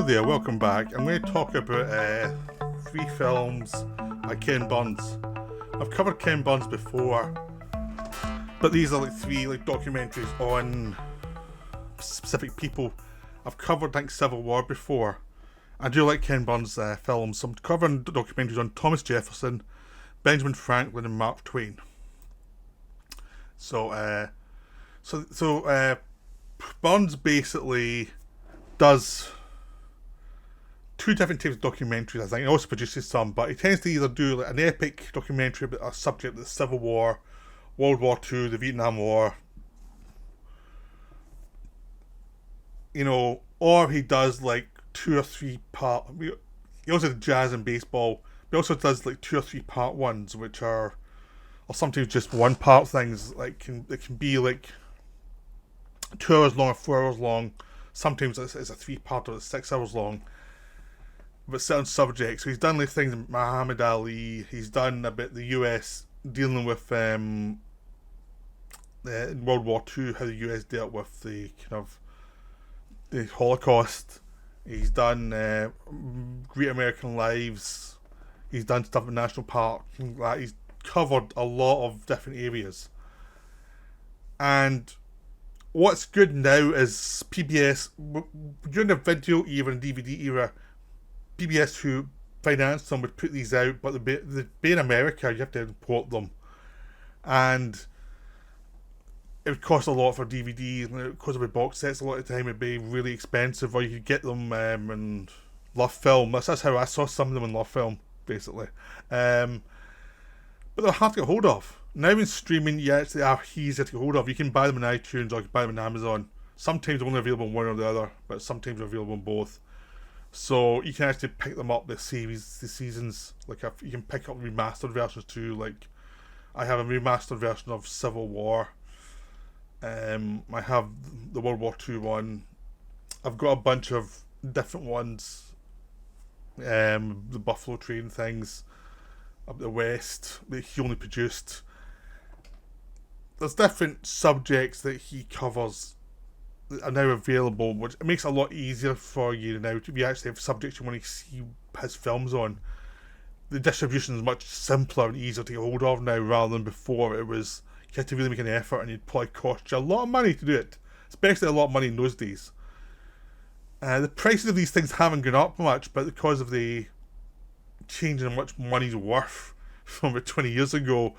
Hello there, welcome back. I'm going to talk about three films by Ken Burns. I've covered Ken Burns before, but these are like three documentaries on specific people. I've covered Civil War before. I do like Ken Burns films, so I'm covering documentaries on Thomas Jefferson, Benjamin Franklin, and Mark Twain. So Burns basically does two different types of documentaries. I think he also produces some, but he tends to either do an epic documentary about a subject, the Civil War, World War II, the Vietnam War, or he does two or three part. He also does jazz and baseball. He also does two or three part ones, which are, or sometimes just one part things. It can be 2 hours long or 4 hours long. Sometimes it's a three part or it's 6 hours long. But certain subjects. So he's done things with Muhammad Ali. He's done a bit the US dealing with in World War II, how the US dealt with the the Holocaust. He's done Great American Lives. He's done stuff in National Park. He's covered a lot of different areas. And what's good now is PBS, during the video era and DVD era, PBS, who financed them, would put these out, but they'd be in America, you have to import them. And it would cost a lot for DVDs, and it would cost with box sets a lot of the time. It'd be really expensive, or you could get them in Love Film. That's how I saw some of them in Love Film, basically. But they're hard to get hold of. Now in streaming, yeah, it's easier to get hold of. You can buy them on iTunes or you can buy them on Amazon. Sometimes they're only available in one or the other, but sometimes they're available in both. So you can actually pick them up, the seasons. You can pick up remastered versions too. I have a remastered version of Civil War. I have the World War II one. I've got a bunch of different ones. The Buffalo Train things up the West that he only produced. There's different subjects that he covers that are now available, which makes it a lot easier for you now to be actually have subjects you want to see his films on. The distribution is much simpler and easier to get hold of now, rather than before it was you had to really make an effort and it'd probably cost you a lot of money to do it, especially a lot of money in those days. The prices of these things haven't gone up much, but because of the change in how much money's worth from about 20 years ago,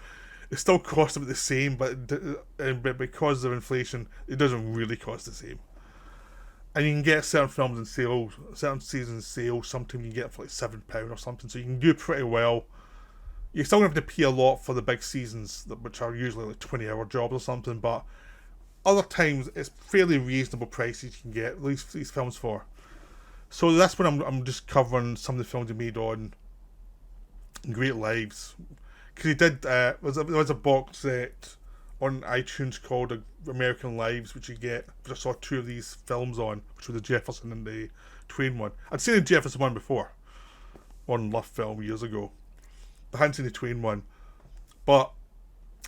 it still costs about the same, but because of inflation, it doesn't really cost the same. And you can get certain films in sale, certain seasons in sale. Sometimes you can get it for £7 or something, so you can do pretty well. You're still going to have to pay a lot for the big seasons, which are usually 20-hour jobs or something, but other times it's fairly reasonable prices you can get these films for. So that's when I'm just covering some of the films he made on Great Lives. Because he did, there was a box set on iTunes called American Lives, which you get, which I saw two of these films on, which were the Jefferson and the Twain one. I'd seen the Jefferson one before, on Love Film years ago. I hadn't seen the Twain one. But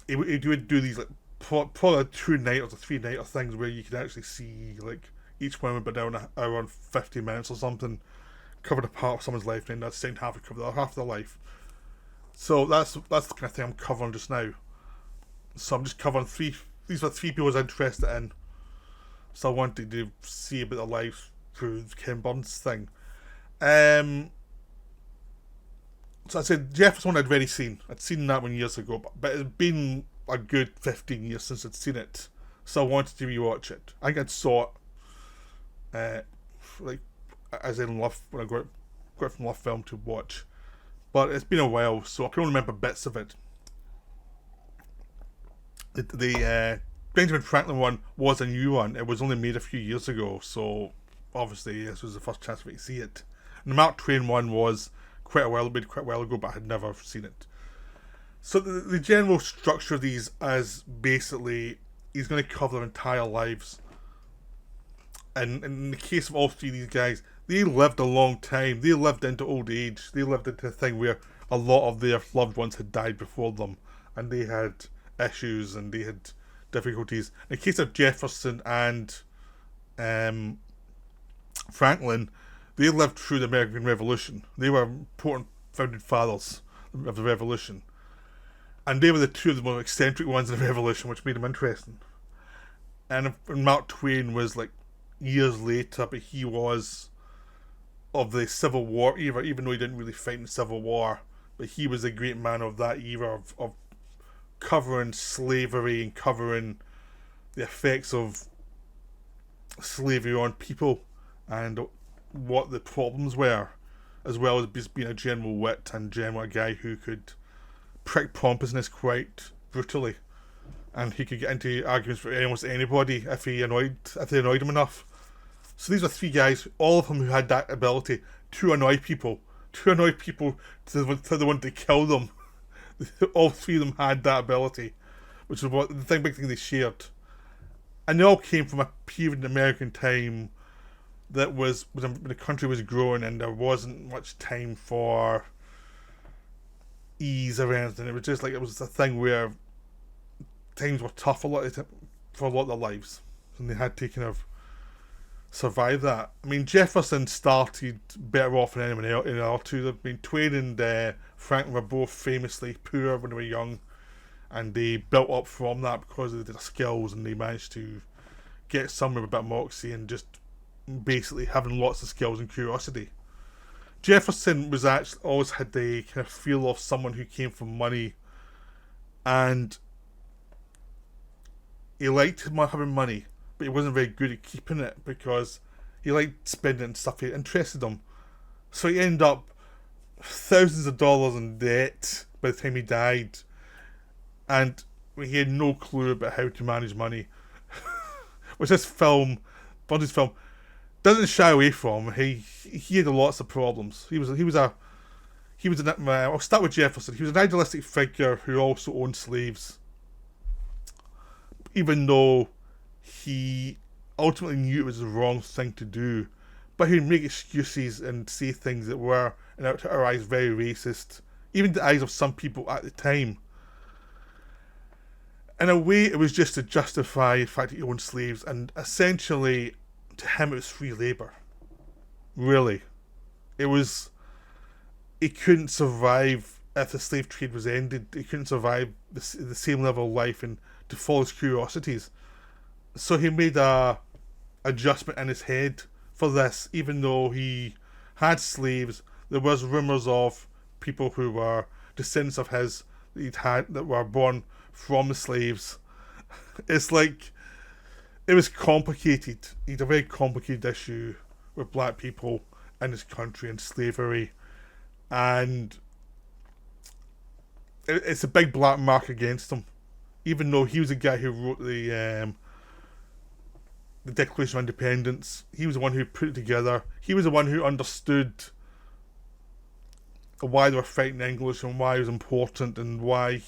he would do these probably 2-nighter or 3-nighter things where you can actually see each one would be down an hour and 50 minutes or something, covered a part of someone's life, and then that second half would cover the other half of their life. So that's the kind of thing I'm covering just now. So I'm just covering these are three people I was interested in. So I wanted to see about their life through the Ken Burns thing. So I said Jefferson one I'd already seen. I'd seen that one years ago, but it's been a good 15 years since I'd seen it. So I wanted to rewatch it. I think I'd saw it as in Love, when I got it from Love Film to watch. But it's been a while, so I can only remember bits of it. The Benjamin Franklin one was a new one. It was only made a few years ago, so obviously this was the first chance for me to see it. And the Mark Twain one was quite a while ago, but I had never seen it. So the general structure of these is basically he's going to cover their entire lives. And in the case of all three of these guys, they lived a long time. They lived into old age. They lived into a thing where a lot of their loved ones had died before them, and they had issues and they had difficulties. In the case of Jefferson and Franklin, They lived through the American Revolution. They were important founding fathers of the Revolution. And they were the two of the most eccentric ones in the Revolution, which made them interesting. And Mark Twain was like years later, but he was of the Civil War era, even though he didn't really fight in the Civil War. But he was a great man of that era of covering slavery and covering the effects of slavery on people and what the problems were, as well as just being a general wit and general guy who could prick pompousness quite brutally, and he could get into arguments with almost anybody if they annoyed him enough. So these are three guys, all of them who had that ability to annoy people to the one to kill them. All three of them had that ability, which is what the big thing they shared. And they all came from a period in American time that was when the country was growing and there wasn't much time for ease or anything. It was just like it was a thing where times were tough for a lot of their lives, and they had to kind of survive that. I mean, Jefferson started better off than anyone else in our two. I mean, Twain and Franklin were both famously poor when they were young, and they built up from that because of their skills, and they managed to get somewhere with a bit of moxie and just basically having lots of skills and curiosity. Jefferson was actually always had the kind of feel of someone who came from money, and he liked having money, but he wasn't very good at keeping it because he liked spending stuff that interested him. So he ended up thousands of dollars in debt by the time he died, and he had no clue about how to manage money, which this film, Bundy's film, doesn't shy away from. He had lots of problems. I'll start with Jefferson. He was an idealistic figure who also owned slaves, even though he ultimately knew it was the wrong thing to do. But he'd make excuses and say things that were, in our eyes, very racist, even in the eyes of some people at the time. In a way, it was just to justify the fact that he owned slaves, and essentially, to him, it was free labour. Really. He couldn't survive if the slave trade was ended. He couldn't survive the same level of life and to follow his curiosities. So he made a adjustment in his head for this, even though he had slaves. There was rumours of people who were descendants of his that were born from the slaves. It's like, it was complicated. He had a very complicated issue with black people in his country and slavery, and it's a big black mark against him. Even though he was the guy who wrote the Declaration of Independence, he was the one who put it together. He was the one who understood why they were fighting English and why it was important and why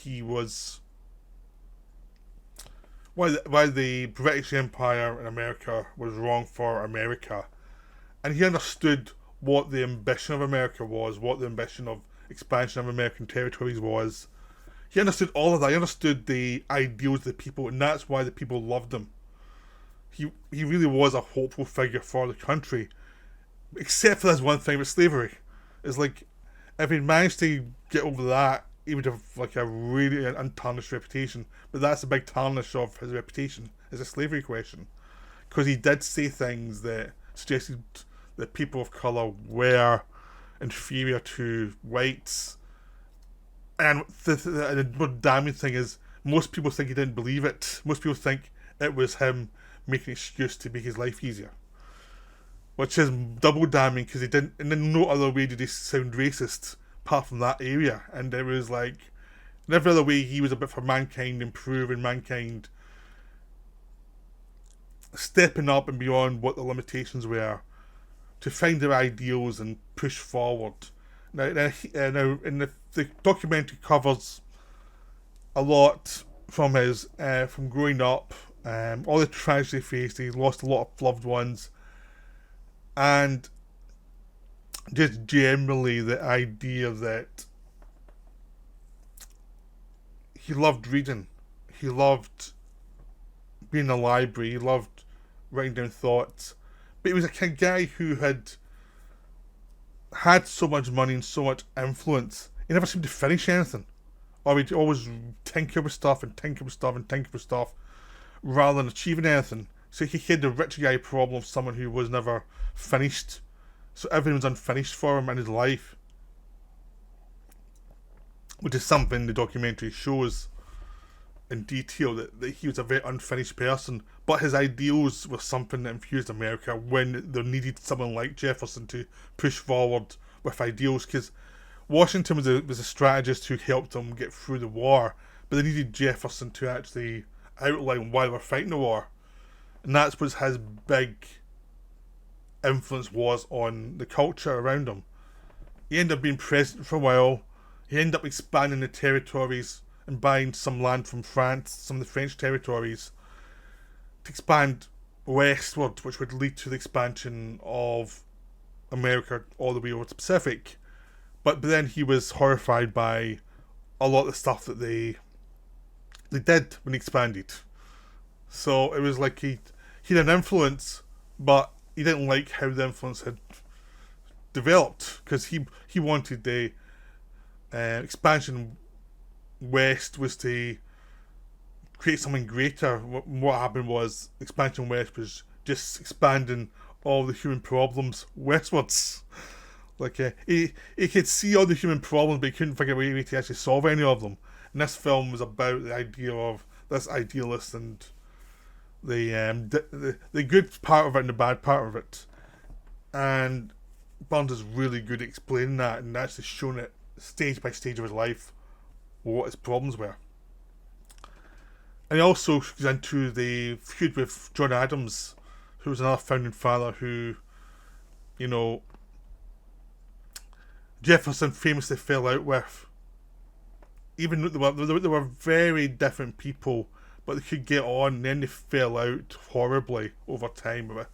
the British Empire in America was wrong for America. And he understood what the ambition of America was, what the ambition of expansion of American territories was. He understood all of that. He understood the ideals of the people, and that's why the people loved him. He really was a hopeful figure for the country, except for this one thing with slavery. It's like, if he managed to get over that, he would have like a really untarnished reputation. But that's a big tarnish of his reputation, is a slavery question, because he did say things that suggested that people of colour were inferior to whites. And the more damning thing is, most people think he didn't believe it. Most people think it was him making an excuse to make his life easier, which is double damning, because he didn't, and in no other way did he sound racist apart from that area. And it was like, in every other way, he was a bit for mankind, improving mankind, stepping up and beyond what the limitations were to find their ideals and push forward. Now in the documentary covers a lot from his from growing up, all the tragedy he faced. He lost a lot of loved ones, and just generally the idea that he loved reading, he loved being in a library, he loved writing down thoughts, but he was a kind of guy who had had so much money and so much influence, he never seemed to finish anything. Or he'd always tinker with stuff and tinker with stuff and tinker with stuff rather than achieving anything. So he had the rich guy problem of someone who was never finished. So everything was unfinished for him in his life. Which is something the documentary shows in detail, that he was a very unfinished person, but his ideals were something that infused America when they needed someone like Jefferson to push forward with ideals, because Washington was a strategist who helped them get through the war, but they needed Jefferson to actually outline why they were fighting the war. And that's what his big influence was on the culture around him. He ended up being president for a while. He ended up expanding the territories and buying some land from France, some of the French territories, to expand westward, which would lead to the expansion of America all the way over to the Pacific. But then he was horrified by a lot of the stuff that they did when he expanded. So it was like he had an influence, but he didn't like how the influence had developed, because he wanted the expansion west was to create something greater. What happened was expansion west was just expanding all the human problems westwards. Like he could see all the human problems, but he couldn't figure out a way to actually solve any of them. And this film was about the idea of this idealist and the good part of it and the bad part of it. And Burns is really good at explaining that and actually showing it stage by stage of his life what his problems were. And he also goes into the feud with John Adams, who was another founding father who, you know, Jefferson famously fell out with. Even though they were very different people, but they could get on, and then they fell out horribly over time about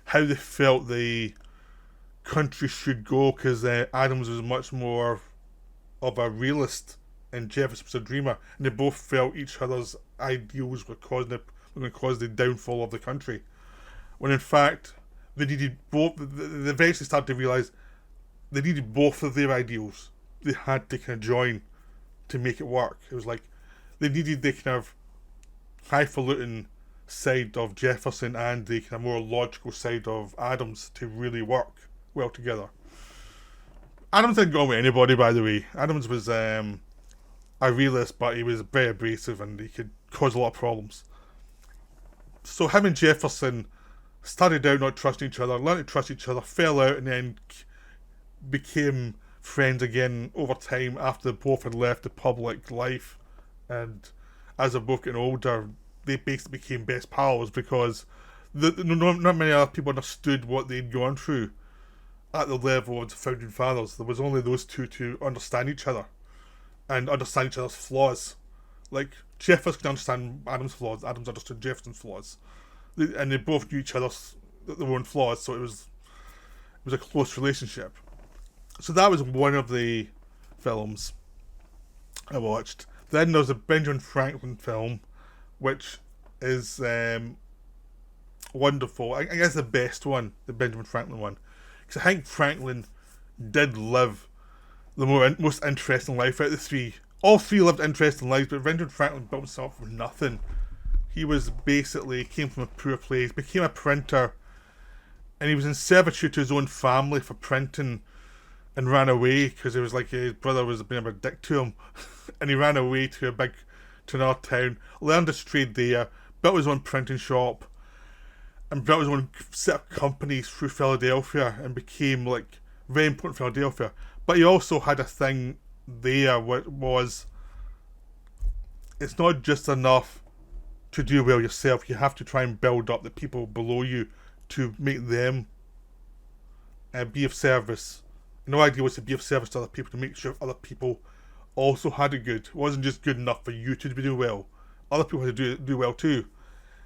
how they felt the country should go, because Adams was much more of a realist and Jefferson was a dreamer, and they both felt each other's ideals were going to cause the downfall of the country. When in fact, they needed both. They eventually started to realise they needed both of their ideals. They had to kind of join to make it work. It was like they needed the kind of highfalutin side of Jefferson and the kind of more logical side of Adams to really work well together. Adams didn't go with anybody, by the way. Adams was a realist, but he was very abrasive and he could cause a lot of problems. So him and Jefferson started out not trusting each other, learned to trust each other, fell out, and then became friends again over time after both had left the public life. And as they're both getting older, they basically became best pals, because not many other people understood what they'd gone through at the level of the founding fathers. There was only those two to understand each other and understand each other's flaws. Like Jefferson could understand Adams' flaws, Adams understood Jefferson's flaws, and they both knew each other's their own flaws. So it was a close relationship. So that was one of the films I watched. Then there's a Benjamin Franklin film, which is wonderful. I guess the best one, the Benjamin Franklin one, because I think Franklin did live the most interesting life out of the three. All three lived interesting lives, but Benjamin Franklin built himself from nothing. He was basically came from a poor place, became a printer, and he was in servitude to his own family for printing, and ran away because it was like his brother was being a dick to him, and he ran away to another town, learned his trade there, built his own printing shop, and built his own set of companies through Philadelphia, and became like very important in Philadelphia. But he also had a thing there, which was it's not just enough to do well yourself. You have to try and build up the people below you to make them be of service. No idea was to be of service to other people, to make sure other people also had it good. It wasn't just good enough for you to do well. Other people had to do well too.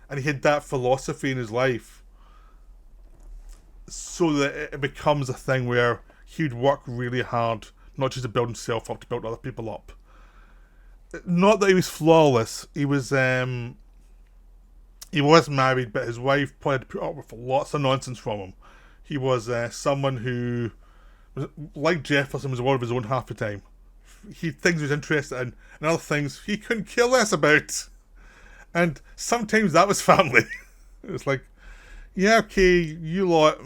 And he had that philosophy in his life, so that it becomes a thing where he'd work really hard, not just to build himself up, to build other people up. Not that he was flawless. He was married, but his wife probably had to put up with lots of nonsense from him. He was someone who like Jefferson, was a world of his own half the time. Things he was interested in, and other things he couldn't care less about. And sometimes that was family. It was like, yeah, okay, you lot,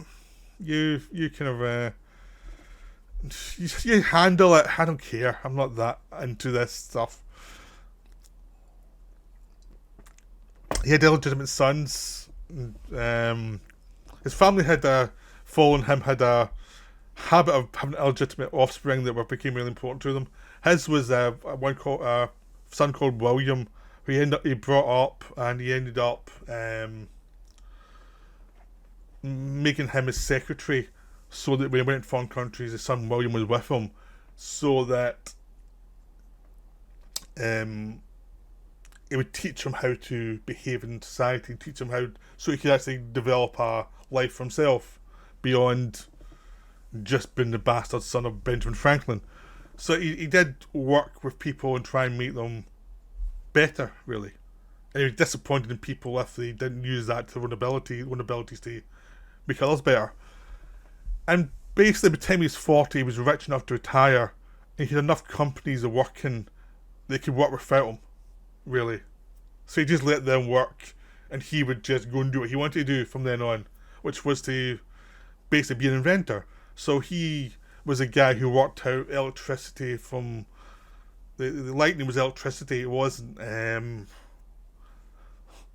you kind of you handle it. I don't care. I'm not that into this stuff. He had illegitimate sons. His family had following him had a habit of having illegitimate offspring that became really important to them. His was one called son called William, who he brought up, and he ended up making him his secretary, so that when he went to foreign countries, his son William was with him, so that it would teach him how to behave in society, teach him how, so he could actually develop a life for himself beyond just being the bastard son of Benjamin Franklin. So he did work with people and try and make them better, really. And he was disappointed in people if they didn't use that to their own abilities to make others better. And basically, by the time he was 40, he was rich enough to retire, and he had enough companies working they could work without him, really. So he just let them work, and he would just go and do what he wanted to do from then on, which was to basically be an inventor. So he was a guy who worked out electricity from the lightning was electricity. It wasn't the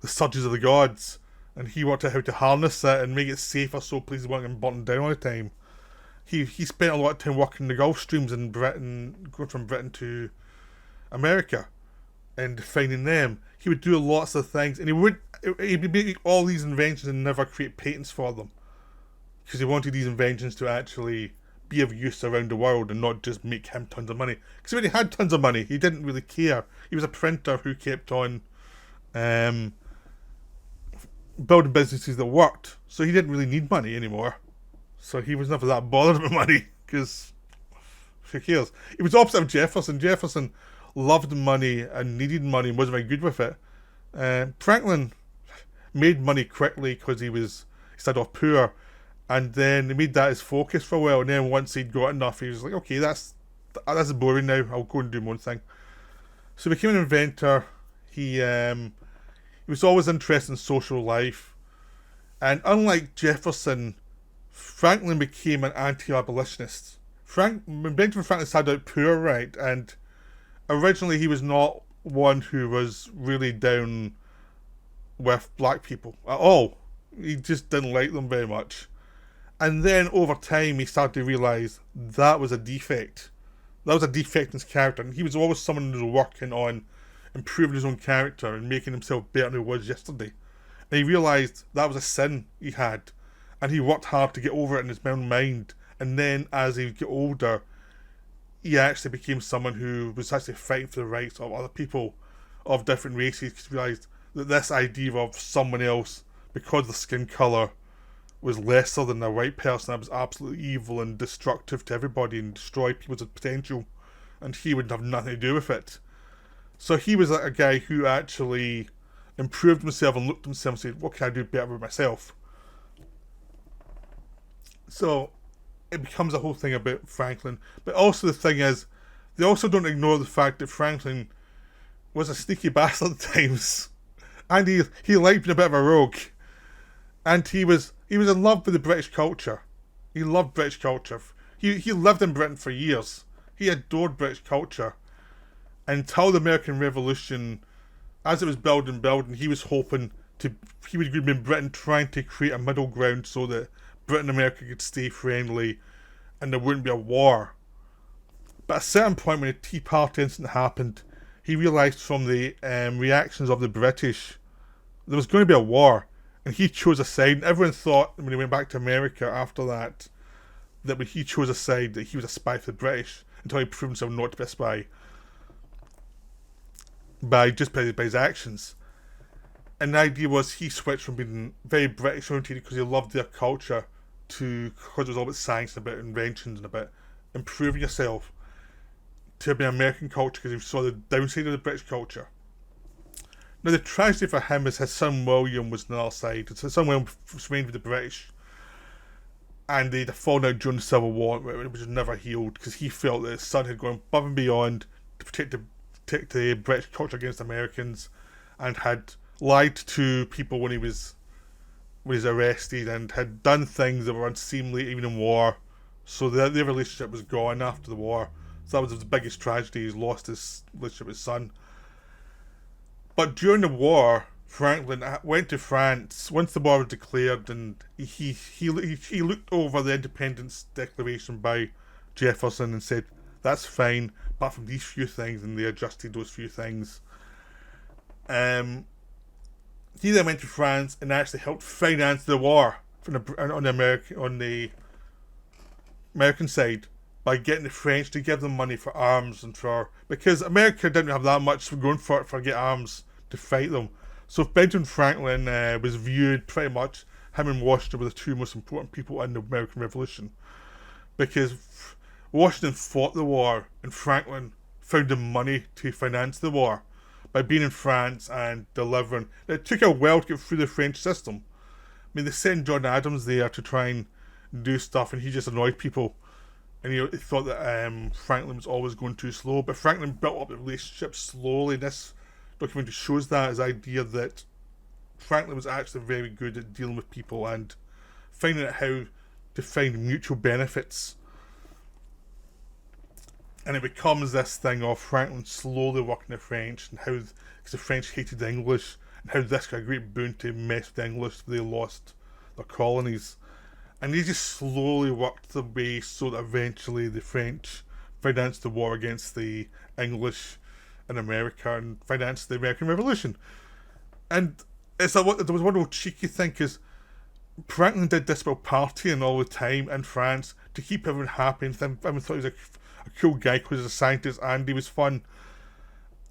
surges of the gods, and he worked out how to harness it and make it safer so places weren't getting burnt down all the time. He spent a lot of time working the Gulf streams in Britain, going from Britain to America, and defining them. He would do lots of things, and he'd make all these inventions and never create patents for them, because he wanted these inventions to actually be of use around the world and not just make him tons of money. Because when he had tons of money, he didn't really care. He was a printer who kept on building businesses that worked, so he didn't really need money anymore. So he was never that bothered about money, because who cares? He was opposite of Jefferson. Jefferson loved money and needed money and wasn't very good with it. Franklin made money quickly because he started off poor, and then he made that his focus for a while, and then once he'd got enough, he was like, okay, that's boring now, I'll go and do my own thing. So he became an inventor. He was always interested in social life, and unlike Jefferson, Franklin became an anti-abolitionist. Benjamin Franklin started out poor, right, and originally he was not one who was really down with black people at all. He just didn't like them very much. And then over time he started to realise that was a defect. That was a defect in his character, and he was always someone who was working on improving his own character and making himself better than he was yesterday. And he realised that was a sin he had, and he worked hard to get over it in his own mind. And then as he got older, he actually became someone who was actually fighting for the rights of other people of different races, because he realised that this idea of someone else, because of the skin colour, was lesser than a white person that was absolutely evil and destructive to everybody and destroy people's potential, and he would have nothing to do with it. So he was like a guy who actually improved himself and looked at himself and said, what can I do better with myself? So it becomes a whole thing about Franklin. But also the thing is, they also don't ignore the fact that Franklin was a sneaky bastard at times. And he liked being a bit of a rogue. And he was in love with the British culture. He loved British culture. He lived in Britain for years. He adored British culture. Until the American Revolution, as it was building, he was hoping he would be in Britain trying to create a middle ground so that Britain and America could stay friendly and there wouldn't be a war. But at a certain point when the Tea Party incident happened, he realised from the reactions of the British there was going to be a war, and he chose a side. And everyone thought when he went back to America after that when he chose a side, that he was a spy for the British, until he proved himself not to be a spy by his actions. And the idea was he switched from being very British oriented because he loved their culture to, because it was all about science and about inventions and about improving yourself, to being American culture because he saw the downside of the British culture. Now the tragedy for him is his son William was on the other side. His son William remained with the British, and they'd fallen out during the Civil War, which was never healed because he felt that his son had gone above and beyond to protect the British culture against Americans, and had lied to people when he was arrested, and had done things that were unseemly even in war. So their relationship was gone after the war. So that was the biggest tragedy. He's lost his relationship with his son. But during the war, Franklin went to France once the war was declared, and he looked over the Independence Declaration by Jefferson and said, "That's fine, apart from these few things," and they adjusted those few things. He then went to France and actually helped finance the war on the American side by getting the French to give them money for arms because America didn't have that much going for it for get arms to fight them. So Benjamin Franklin was viewed pretty much, him and Washington were the two most important people in the American Revolution, because Washington fought the war and Franklin found the money to finance the war by being in France and delivering. It took a while to get through the French system. I mean, they sent John Adams there to try and do stuff, and he just annoyed people. And he thought that Franklin was always going too slow, but Franklin built up the relationship slowly. This documentary shows that, his idea that Franklin was actually very good at dealing with people and finding out how to find mutual benefits. And it becomes this thing of Franklin slowly working the French, and how, because the French hated the English, and how this got a great boon to mess with the English, so they lost their colonies. And they just slowly worked their way so that eventually the French financed the war against the English in America and financed the American Revolution. And there was one real cheeky thing, because Franklin did this while partying all the time in France to keep everyone happy, and everyone thought he was a cool guy because he was a scientist and he was fun.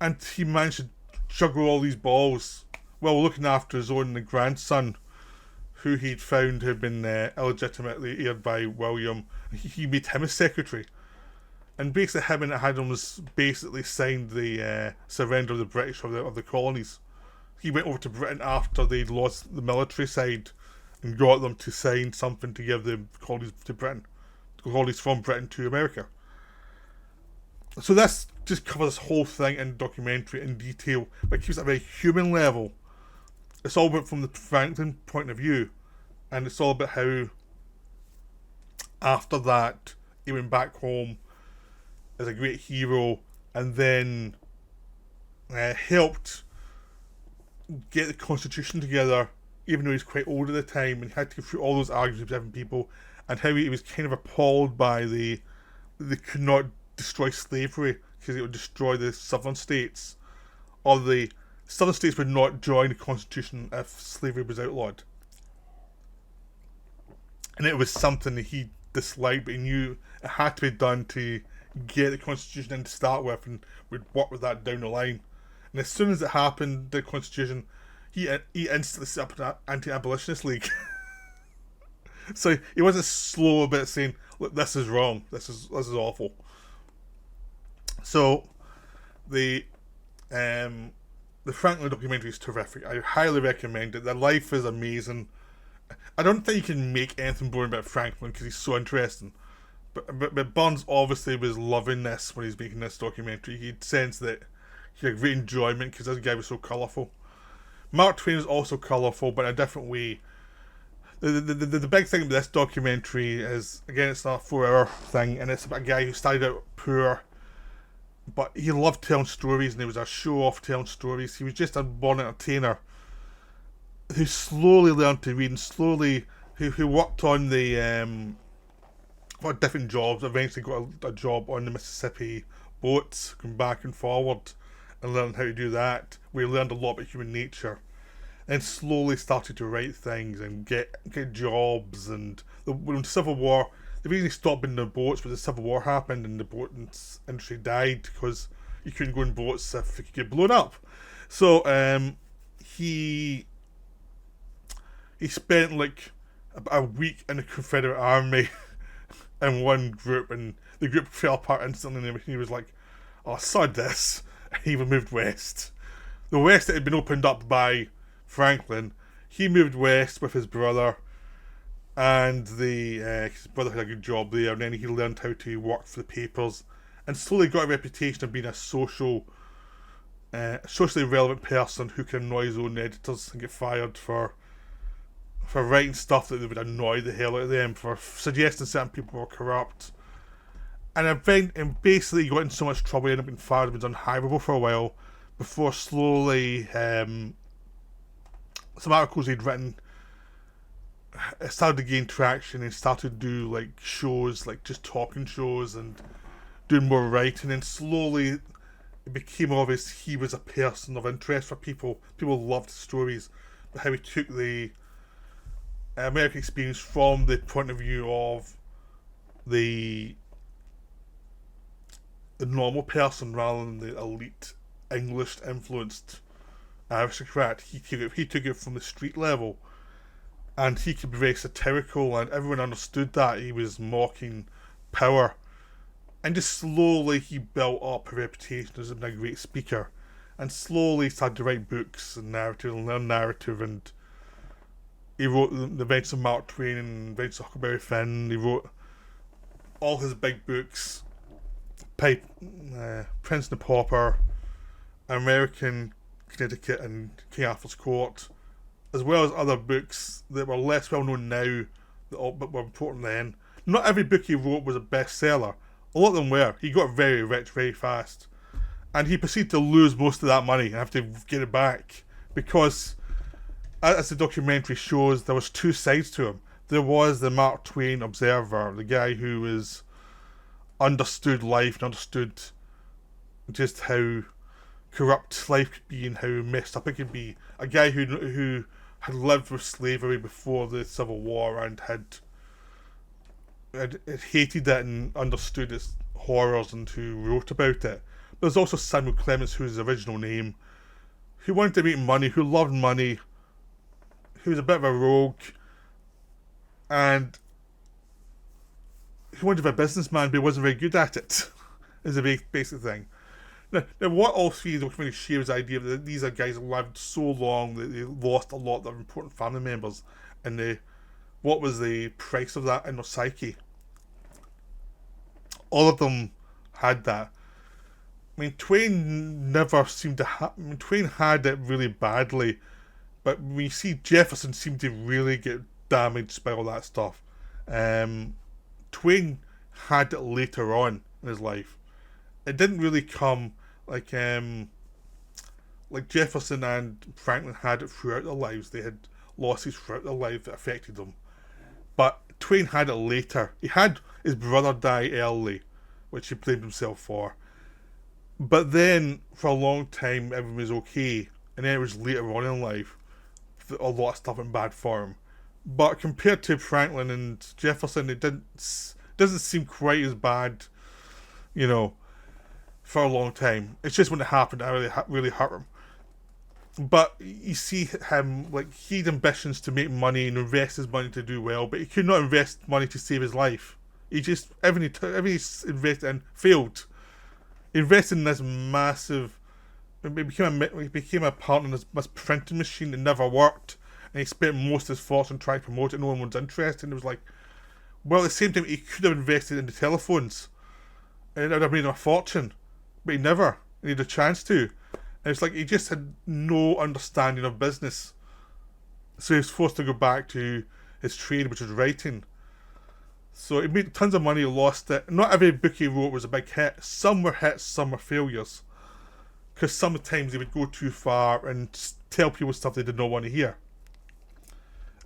And he managed to juggle all these balls while looking after his own grandson, who he'd found had been illegitimately heired by William. He made him his secretary. And basically him and Adams basically signed the surrender of the British of the colonies. He went over to Britain after they'd lost the military side and got them to sign something to give the colonies to Britain. The colonies from Britain to America. So this just covers this whole thing in documentary in detail, but it keeps it at a very human level. It's all about from the Franklin point of view, and it's all about how after that he went back home as a great hero, and then helped get the Constitution together, even though he was quite old at the time, and he had to go through all those arguments with different people, and how he was kind of appalled by they could not destroy slavery because it would destroy the southern states, or the southern states would not join the Constitution if slavery was outlawed. And it was something that he disliked, but he knew it had to be done to get the Constitution in to start with, and would work with that down the line. And as soon as it happened, the Constitution, he instantly set up an anti-abolitionist league. So he wasn't slow about saying, "Look, this is wrong. This is awful." So the Franklin documentary is terrific. I highly recommend it. The life is amazing. I don't think you can make anything boring about Franklin because he's so interesting. But Burns obviously was loving this when he's making this documentary. He'd sense that he had great enjoyment because this guy was so colourful. Mark Twain is also colourful, but in a different way. The big thing about this documentary is, again, it's not a 4-hour thing, and it's about a guy who started out poor, but he loved telling stories, and he was a show-off telling stories. He was just a born entertainer who slowly learned to read, and slowly who worked on got different jobs. Eventually got a job on the Mississippi boats, going back and forward, and learned how to do that. We learned a lot about human nature, and slowly started to write things and get jobs. And when the Civil War, the reason he stopped in the boats was the Civil War happened, and the boat industry died because you couldn't go in boats if you could get blown up. So he spent like a week in the Confederate Army in one group, and the group fell apart instantly, and he was like, "Oh, sod this." He moved west. The west that had been opened up by Franklin, he moved west with his brother, and his brother had a good job there, and then he learned how to work for the papers, and slowly got a reputation of being a socially relevant person who can annoy his own editors and get fired for writing stuff that would annoy the hell out of them, for suggesting certain people were corrupt. And basically got in so much trouble, he ended up being fired and was unhireable for a while, before slowly some articles he'd written started to gain traction, and started to do like shows, like just talking shows and doing more writing, and slowly it became obvious he was a person of interest for people. People loved stories, but how he took the American experience from the point of view of the normal person rather than the elite English influenced aristocrat. He took it from the street level, and he could be very satirical, and everyone understood that he was mocking power. And just slowly he built up a reputation as being a great speaker, and slowly started to write books and narrative and learn narrative, and he wrote The Adventures of Mark Twain and Adventures of Huckleberry Finn. He wrote all his big books, Prince and the Pauper, American Connecticut and King Arthur's Court, as well as other books that were less well known now, but were important then. Not every book he wrote was a bestseller. A lot of them were. He got very rich very fast, and he proceeded to lose most of that money and have to get it back, because, as the documentary shows, there was two sides to him. There was the Mark Twain observer, the guy who understood life and understood just how corrupt life could be and how messed up it could be. A guy who had lived with slavery before the Civil War and had hated it and understood its horrors, and who wrote about it. There's also Samuel Clemens, who's his original name, who wanted to make money, who loved money, who was a bit of a rogue, and who wanted to be a businessman but wasn't very good at it, is a basic thing. Now, what all three documentaries share is the idea that these are guys who lived so long that they lost a lot of their important family members, and what was the price of that in their psyche. All of them had that. I mean, Twain never seemed to Twain had it really badly, but we see Jefferson seemed to really get damaged by all that stuff. Twain had it later on in his life. It didn't really come like Jefferson and Franklin had it throughout their lives. They had losses throughout their life that affected them. But Twain had it later. He had his brother die early, which he blamed himself for. But then, for a long time, everything was okay. And then it was later on in life that a lot of stuff went bad for him. But compared to Franklin and Jefferson, it doesn't seem quite as bad, for a long time. It's just when it happened, it really hurt him. But you see him, like, he had ambitions to make money and invest his money to do well, but he could not invest money to save his life. He just, everything he invested in failed. He invested in this massive, he became a partner in this printing machine that never worked, and he spent most of his fortune trying to promote it. No one was interested, and it was like, well, at the same time, he could have invested in the telephones, and it would have made him a fortune, but he never. He had a chance to. And it's like he just had no understanding of business. So he was forced to go back to his trade, which was writing. So he made tons of money, lost it. Not every book he wrote was a big hit. Some were hits, some were failures. Because sometimes he would go too far and tell people stuff they did not want to hear.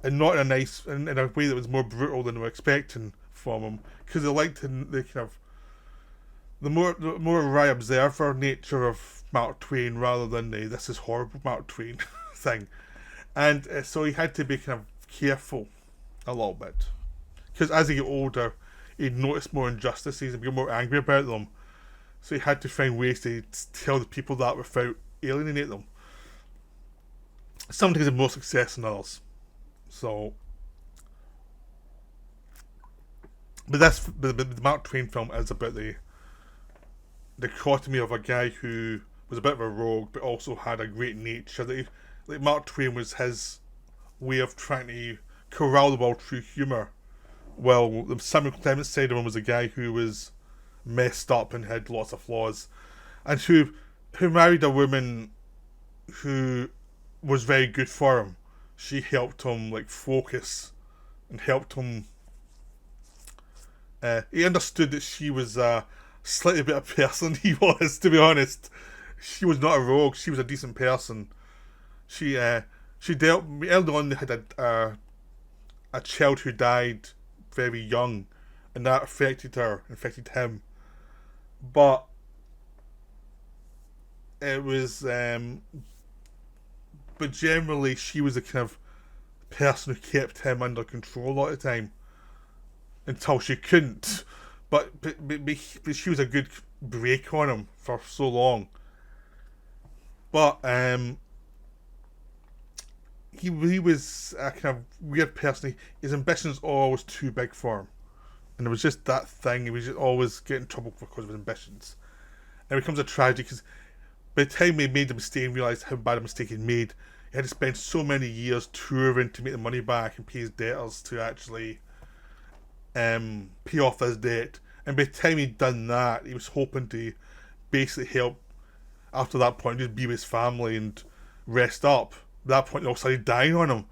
And not in a way that was more brutal than they were expecting from him. Because they liked the more wry observer nature of Mark Twain rather than the "this is horrible" Mark Twain thing. And so he had to be kind of careful a little bit, because as he got older he'd notice more injustices and be more angry about them, so he had to find ways to tell the people that without alienating them. Some things had more success than others. So but the Mark Twain film is about the dichotomy of a guy who was a bit of a rogue but also had a great nature. Like Mark Twain was his way of trying to corral the world through humour. Well, the Samuel Clemens side of him was a guy who was messed up and had lots of flaws, and who married a woman who was very good for him. She helped him like focus and helped him. He understood that she was a slightly better person he was, to be honest. She was not a rogue. She was a decent person. She dealt early on. They had a child who died very young, and that affected him. But it was, but generally she was the kind of person who kept him under control a lot of the time until she couldn't. But she was a good break on him for so long. But he was a kind of weird person. His ambitions were always too big for him, and it was just that thing. He was just always getting in trouble because of his ambitions, and it becomes a tragedy because by the time he made the mistake and realised how bad a mistake he'd made, he had to spend so many years touring to make the money back and pay his debtors to actually pay off his debt. And by the time he'd done that, he was hoping to basically help, after that point, just be with his family and rest up. At that point, they all started dying on him.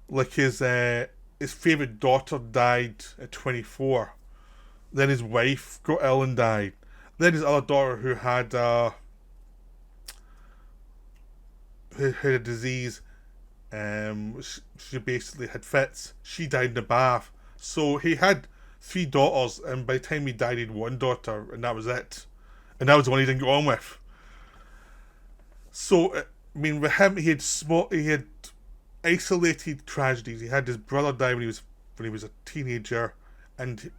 Like his favourite daughter died at 24. Then his wife got ill and died. Then his other daughter, who had a disease, she basically had fits. She died in the bath. So he had 3 daughters, and by the time he died, he had 1 daughter, and that was it. And that was the one he didn't go on with. So, I mean, with him, he had isolated tragedies. He had his brother die when he was a teenager, and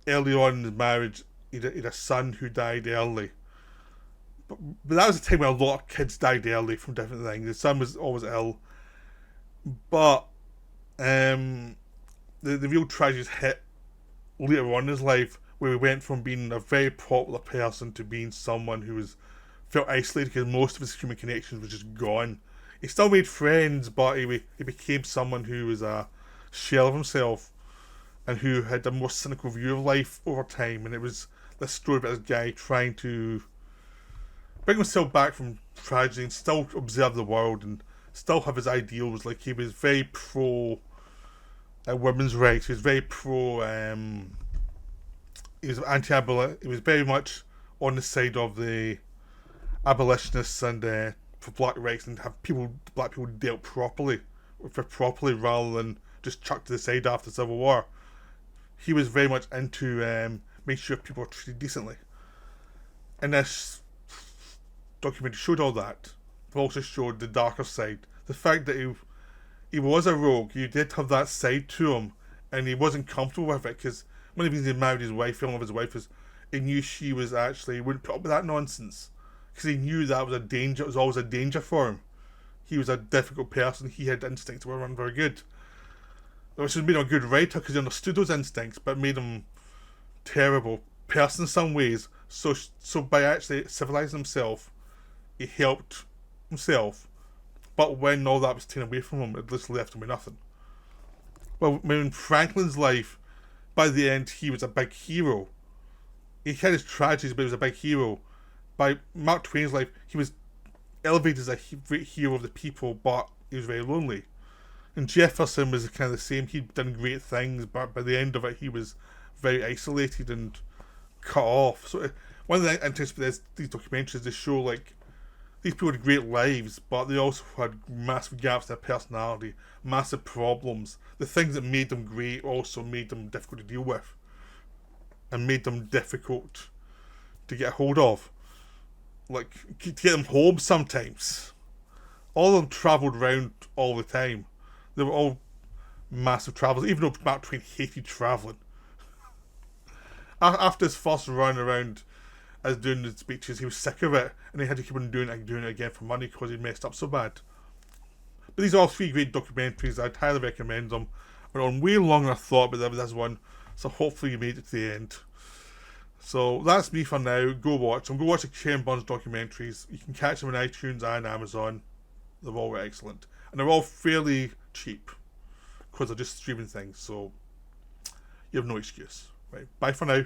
early on in his marriage, he had a son who died early. But that was a time when a lot of kids died early from different things. His son was always ill. But the real tragedies hit later on in his life, where he went from being a very popular person to being someone who felt isolated because most of his human connections were just gone. He still made friends, but he became someone who was a shell of himself and who had a more cynical view of life over time. And it was this story about this guy trying to bring himself back from tragedy and still observe the world and still have his ideals. Like, he was very pro women's rights. He was very pro. He was anti-abolition. He was very much on the side of the abolitionists and for black rights, and have black people dealt properly rather than just chucked to the side after the Civil War. He was very much into making sure people were treated decently. And this documentary showed all that, but also showed the darker side. The fact that he was a rogue. You did have that side to him, and he wasn't comfortable with it, because one of the reasons he married his wife, fell in love with his wife, was he knew she was actually wouldn't put up with that nonsense, because he knew that was a danger. It was always a danger for him. He was a difficult person. He had instincts that weren't very good, which made him a good writer because he understood those instincts, but made him terrible person in some ways. So by actually civilizing himself, he helped himself. But when all that was taken away from him, it just left him with nothing. Well, in Franklin's life, by the end, he was a big hero. He had his tragedies, but he was a big hero. By Mark Twain's life, he was elevated as a great hero of the people, but he was very lonely. And Jefferson was kind of the same. He'd done great things, but by the end of it, he was very isolated and cut off. So one of the interesting about these documentaries, they show like these people had great lives, but they also had massive gaps in their personality, massive problems. The things that made them great also made them difficult to deal with, and made them difficult to get a hold of. Like, to get them home sometimes. All of them travelled around all the time. They were all massive travellers, even though Mark Twain hated travelling. After his first run around as doing the speeches, he was sick of it, and he had to keep on doing it again for money because he messed up so bad. But these are all 3 great documentaries. I'd highly recommend them. I went on way longer than I thought, but this one, so hopefully you made it to the end. So that's me for now. Go watch them. Go watch the Karen Burns documentaries. You can catch them on iTunes and Amazon. They're all excellent, and they're all fairly cheap. because they're just streaming things. So you have no excuse. Right. Bye for now.